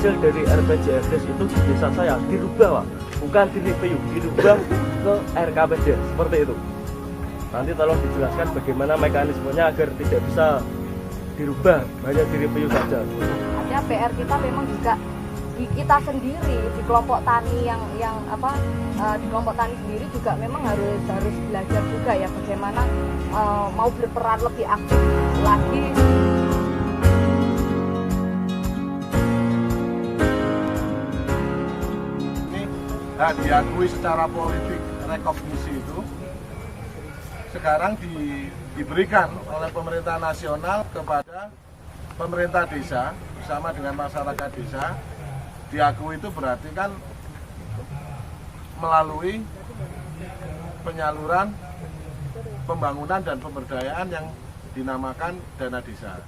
hasil dari RPJMDes itu di desa saya dirubah, Pak. Bukan direview, dirubah ke RKPD seperti itu. Nanti tolong dijelaskan bagaimana mekanismenya agar tidak bisa dirubah, hanya direview saja. Ada PR kita memang juga di kita sendiri, di kelompok tani yang apa di kelompok tani sendiri juga memang harus belajar juga ya bagaimana mau berperan lebih aktif lagi. Nah, diakui secara politik rekognisi itu sekarang diberikan oleh pemerintah nasional kepada pemerintah desa bersama dengan masyarakat desa. Diakui itu berarti kan melalui penyaluran pembangunan dan pemberdayaan yang dinamakan dana desa.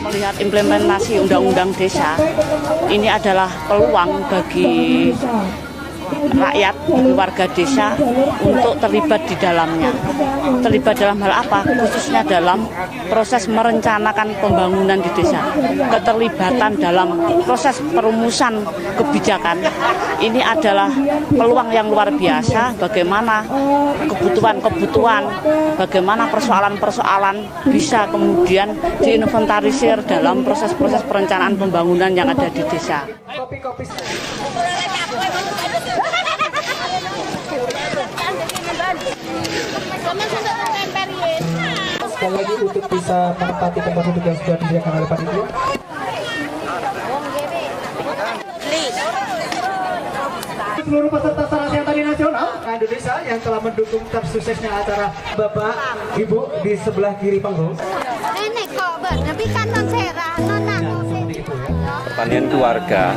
melihat implementasi Undang-Undang Desa, ini adalah peluang bagi rakyat, bagi warga desa untuk terlibat di dalamnya. Terlibat dalam hal apa? Khususnya dalam proses merencanakan pembangunan di desa. Keterlibatan dalam proses perumusan kebijakan ini adalah peluang yang luar biasa. Bagaimana kebutuhan-kebutuhan, bagaimana persoalan-persoalan bisa kemudian diinventarisir dalam proses-proses perencanaan pembangunan yang ada di desa. Sekali lagi untuk bisa menempati tempat duduk yang sudah disediakan oleh panitia. Seluruh peserta Sarasi Tari Nasional Indonesia yang telah mendukung tersuksesnya acara Bapak, Ibu di sebelah kiri panggung. Pertanian keluarga,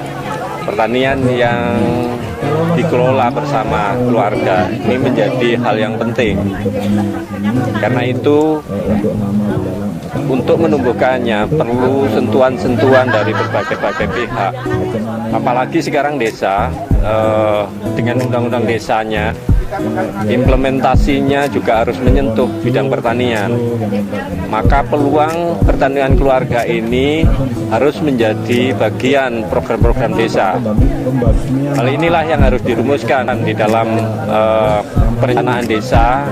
pertanian yang dikelola bersama keluarga ini menjadi hal yang penting. Karena itu untuk menumbuhkannya perlu sentuhan-sentuhan dari berbagai pihak. Apalagi sekarang desa dengan undang-undang desanya, implementasinya juga harus menyentuh bidang pertanian. Maka peluang pertanian keluarga ini harus menjadi bagian program-program desa. Hal inilah yang harus dirumuskan di dalam perencanaan desa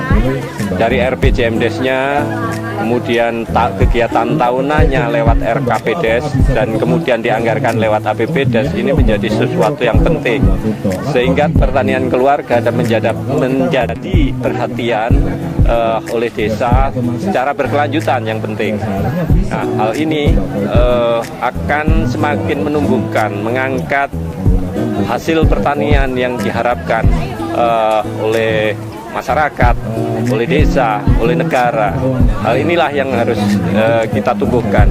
dari RPJMDes-nya, kemudian kegiatan tahunannya lewat RKPDes, dan kemudian dianggarkan lewat APBDes. Ini menjadi sesuatu yang penting sehingga pertanian keluarga dan menjadi perhatian oleh desa secara berkelanjutan yang penting. Nah, hal ini akan semakin menumbuhkan, mengangkat hasil pertanian yang diharapkan oleh masyarakat, oleh desa, oleh negara. Hal inilah yang harus kita tumbuhkan.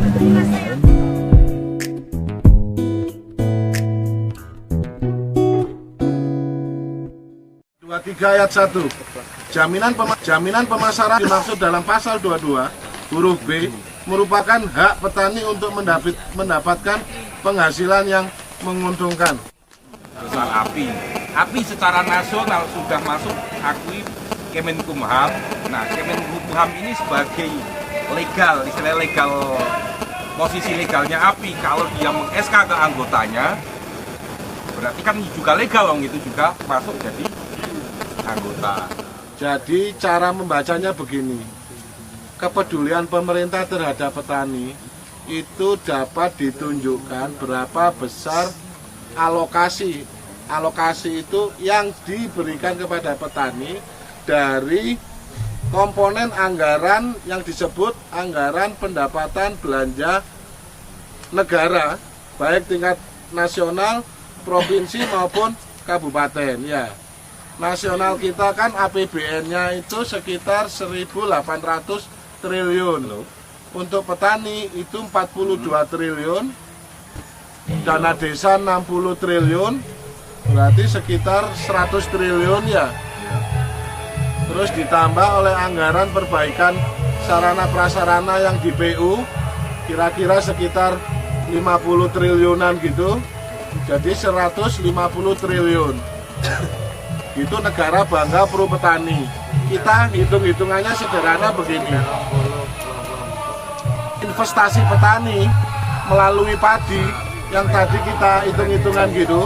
23 ayat 1. Jaminan pemasaran dimaksud dalam pasal 22 huruf B merupakan hak petani untuk mendapatkan penghasilan yang menguntungkan. Soal api secara nasional sudah masuk akui Kemenkumham. Nah, Kemenkumham ini sebagai legal, istilah legal, posisi legalnya api. Kalau dia meng-SK ke anggotanya, berarti kan juga legal, itu juga masuk jadi anggota. Jadi cara membacanya begini, kepedulian pemerintah terhadap petani itu dapat ditunjukkan berapa besar alokasi itu yang diberikan kepada petani dari komponen anggaran yang disebut anggaran pendapatan belanja negara, baik tingkat nasional, provinsi maupun kabupaten. Ya, nasional kita kan APBN-nya itu sekitar 1.800 triliun. Untuk petani itu 42 triliun, dana desa 60 triliun, berarti sekitar 100 triliun ya. Terus ditambah oleh anggaran perbaikan sarana prasarana yang di PU, kira-kira sekitar 50 triliunan gitu, jadi 150 triliun. Itu negara bangga pro petani. Kita hitung-hitungannya sederhana begini. Investasi petani melalui padi yang tadi kita hitung-hitungan gitu,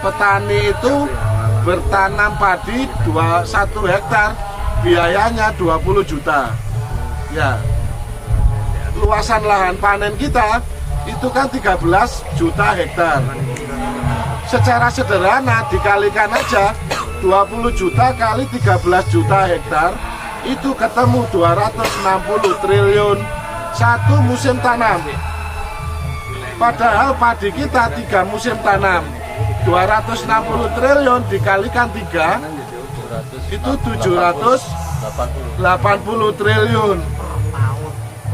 petani itu bertanam padi 1 hektar biayanya 20 juta. Ya, luasan lahan panen kita itu kan 13 juta hektar. Secara sederhana dikalikan aja 20 juta kali 13 juta hektar, itu ketemu 260 triliun satu musim tanam. Padahal padi kita 3 musim tanam, 260 triliun dikalikan 3 itu 780 triliun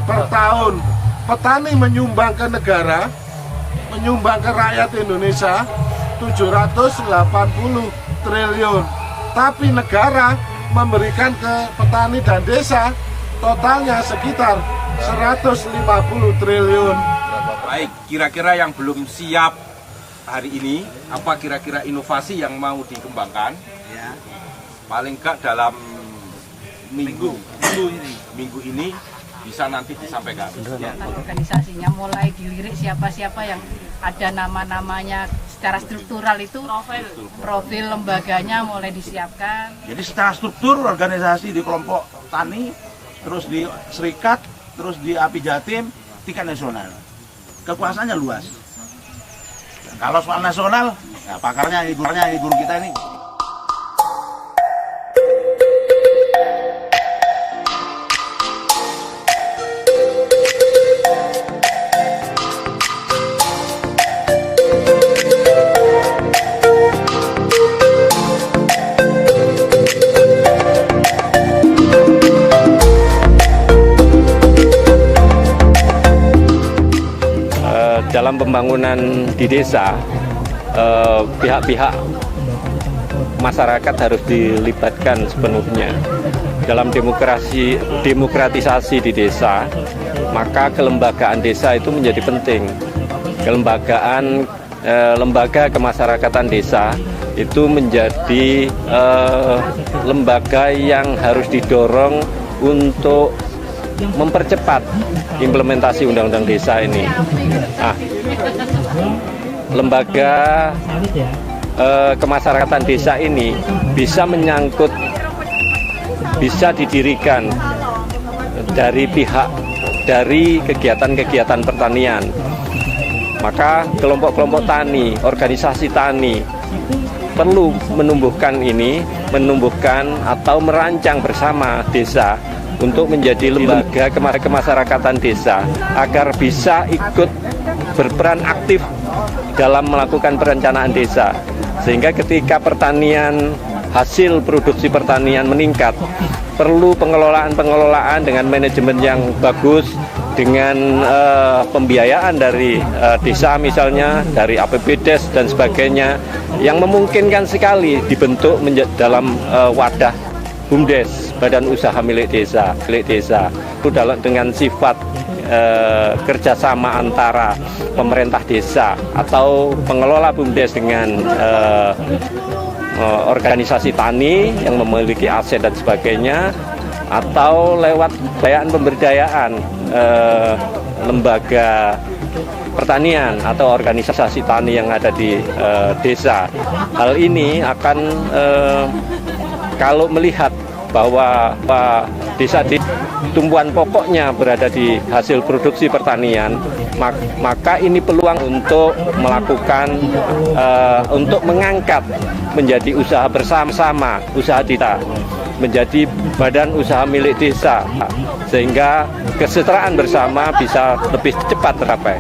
per tahun. Petani menyumbang ke negara, menyumbang ke rakyat Indonesia 780 triliun. Tapi negara memberikan ke petani dan desa totalnya sekitar 150 triliun. Baik, kira-kira yang belum siap hari ini, apa kira-kira inovasi yang mau dikembangkan? Ya. Paling enggak dalam minggu ini bisa nanti disampaikan. Ya. Organisasinya mulai dilirik siapa-siapa yang ada nama-namanya secara struktural itu, profil lembaganya mulai disiapkan. Jadi secara struktur organisasi di kelompok tani, terus di serikat, terus di API Jatim, tingkat nasional. Kekuasaannya luas. Kalau soal nasional, ya pakarnya guru kita ini. Dalam pembangunan di desa, pihak-pihak masyarakat harus dilibatkan sepenuhnya. Dalam demokratisasi di desa, maka kelembagaan desa itu menjadi penting. Lembaga kemasyarakatan desa itu menjadi lembaga yang harus didorong untuk mempercepat implementasi undang-undang desa ini. Lembaga kemasyarakatan desa ini bisa menyangkut, bisa didirikan dari kegiatan-kegiatan pertanian. Maka kelompok-kelompok tani, organisasi tani perlu menumbuhkan atau merancang bersama desa untuk menjadi lembaga kemasyarakatan desa agar bisa ikut berperan aktif dalam melakukan perencanaan desa, sehingga ketika hasil produksi pertanian meningkat, perlu pengelolaan dengan manajemen yang bagus, dengan pembiayaan dari desa misalnya, dari APBDes dan sebagainya, yang memungkinkan sekali dibentuk dalam wadah BUMDes, Badan Usaha Milik Desa. Itu dengan sifat kerjasama antara pemerintah desa atau pengelola BUMDes dengan organisasi tani yang memiliki aset dan sebagainya, atau lewat pemberdayaan lembaga pertanian atau organisasi tani yang ada di desa. Hal ini akan kalau melihat bahwa desa tumbuhan pokoknya berada di hasil produksi pertanian, maka ini peluang untuk melakukan, untuk mengangkat menjadi usaha bersama-sama, usaha desa, menjadi badan usaha milik desa, sehingga kesejahteraan bersama bisa lebih cepat tercapai.